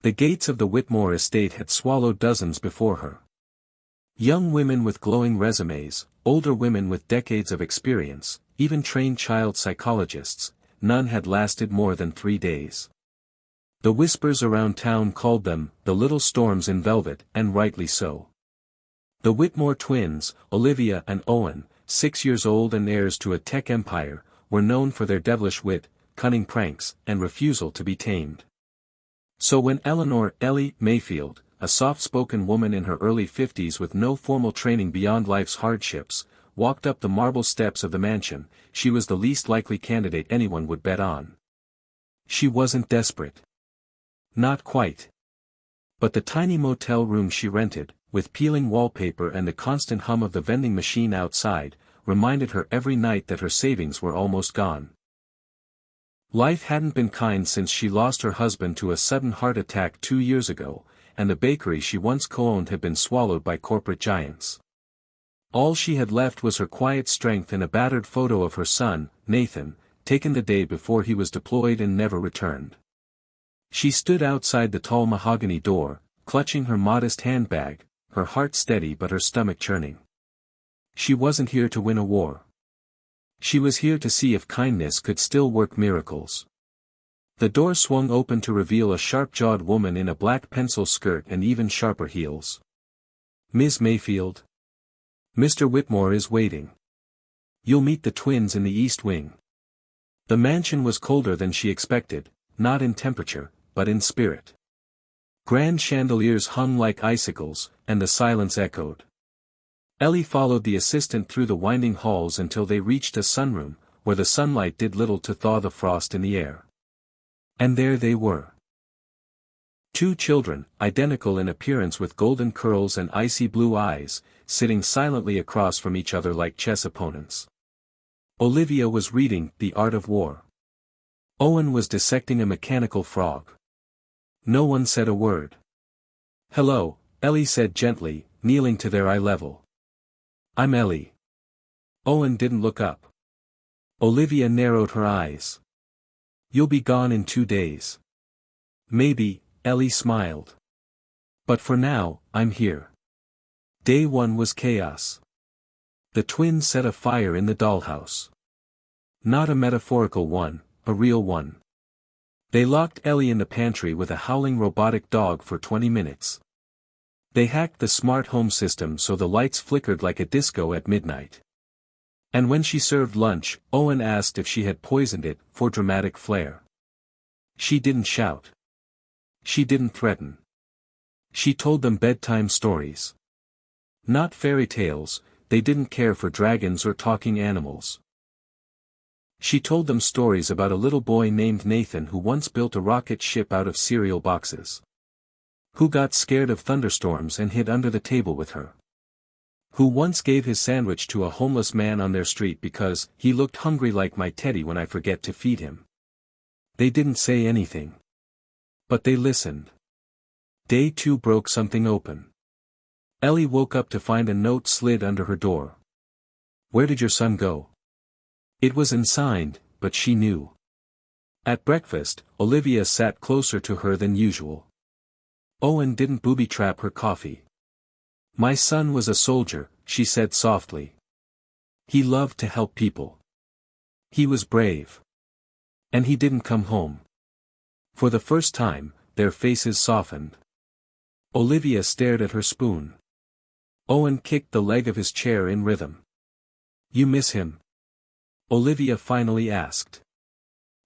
The gates of the Whitmore estate had swallowed dozens before her. Young women with glowing resumes, older women with decades of experience, even trained child psychologists, none had lasted more than 3 days. The whispers around town called them, the little storms in velvet, and rightly so. The Whitmore twins, Olivia and Owen, 6 years old and heirs to a tech empire, were known for their devilish wit, cunning pranks, and refusal to be tamed. So when Ellie Mayfield, a soft-spoken woman in her early 50s with no formal training beyond life's hardships, walked up the marble steps of the mansion, she was the least likely candidate anyone would bet on. She wasn't desperate. Not quite. But the tiny motel room she rented, with peeling wallpaper and the constant hum of the vending machine outside, reminded her every night that her savings were almost gone. Life hadn't been kind since she lost her husband to a sudden heart attack 2 years ago, and the bakery she once co-owned had been swallowed by corporate giants. All she had left was her quiet strength and a battered photo of her son, Nathan, taken the day before he was deployed and never returned. She stood outside the tall mahogany door, clutching her modest handbag, her heart steady but her stomach churning. She wasn't here to win a war. She was here to see if kindness could still work miracles. The door swung open to reveal a sharp-jawed woman in a black pencil skirt and even sharper heels. "Miss Mayfield? Mr. Whitmore is waiting. You'll meet the twins in the East Wing." The mansion was colder than she expected, not in temperature, but in spirit. Grand chandeliers hung like icicles, and the silence echoed. Ellie followed the assistant through the winding halls until they reached a sunroom, where the sunlight did little to thaw the frost in the air. And there they were. 2 children, identical in appearance with golden curls and icy blue eyes, sitting silently across from each other like chess opponents. Olivia was reading The Art of War. Owen was dissecting a mechanical frog. No one said a word. "Hello," Ellie said gently, kneeling to their eye level. "I'm Ellie." Owen didn't look up. Olivia narrowed her eyes. "You'll be gone in 2 days." "Maybe," Ellie smiled. "But for now, I'm here." Day 1 was chaos. The twins set a fire in the dollhouse. Not a metaphorical one, a real one. They locked Ellie in the pantry with a howling robotic dog for 20 minutes. They hacked the smart home system so the lights flickered like a disco at midnight. And when she served lunch, Owen asked if she had poisoned it, for dramatic flair. She didn't shout. She didn't threaten. She told them bedtime stories. Not fairy tales, they didn't care for dragons or talking animals. She told them stories about a little boy named Nathan who once built a rocket ship out of cereal boxes. Who got scared of thunderstorms and hid under the table with her. Who once gave his sandwich to a homeless man on their street because he looked hungry like my teddy when I forget to feed him. They didn't say anything. But they listened. Day 2 broke something open. Ellie woke up to find a note slid under her door. "Where did your son go?" It was unsigned, but she knew. At breakfast, Olivia sat closer to her than usual. Owen didn't booby-trap her coffee. "My son was a soldier," she said softly. "He loved to help people. He was brave. And he didn't come home." For the first time, their faces softened. Olivia stared at her spoon. Owen kicked the leg of his chair in rhythm. "You miss him?" Olivia finally asked.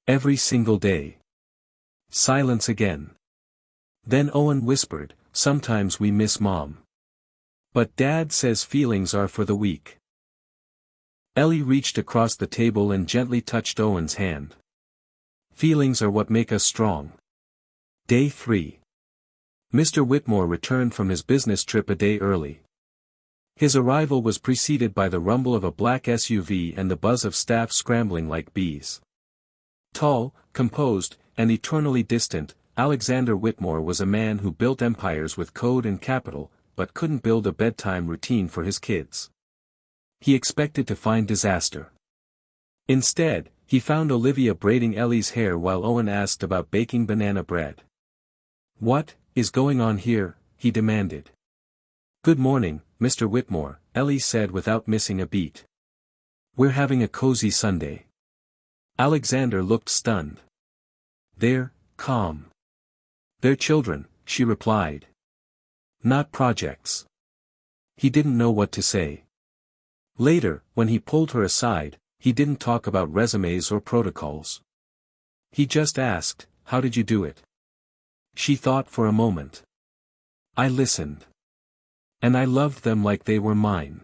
"Every single day." Silence again. Then Owen whispered, "Sometimes we miss Mom. But Dad says feelings are for the weak." Ellie reached across the table and gently touched Owen's hand. "Feelings are what make us strong." Day 3. Mr. Whitmore returned from his business trip a day early. His arrival was preceded by the rumble of a black SUV and the buzz of staff scrambling like bees. Tall, composed, and eternally distant, Alexander Whitmore was a man who built empires with code and capital, but couldn't build a bedtime routine for his kids. He expected to find disaster. Instead, he found Olivia braiding Ellie's hair while Owen asked about baking banana bread. What is going on here? He demanded. Good morning, Mr. Whitmore, Ellie said without missing a beat. We're having a cozy Sunday. Alexander looked stunned. They're calm. They're children, she replied. Not projects. He didn't know what to say. Later, when he pulled her aside, he didn't talk about resumes or protocols. He just asked, how did you do it? She thought for a moment. I listened. And I loved them like they were mine.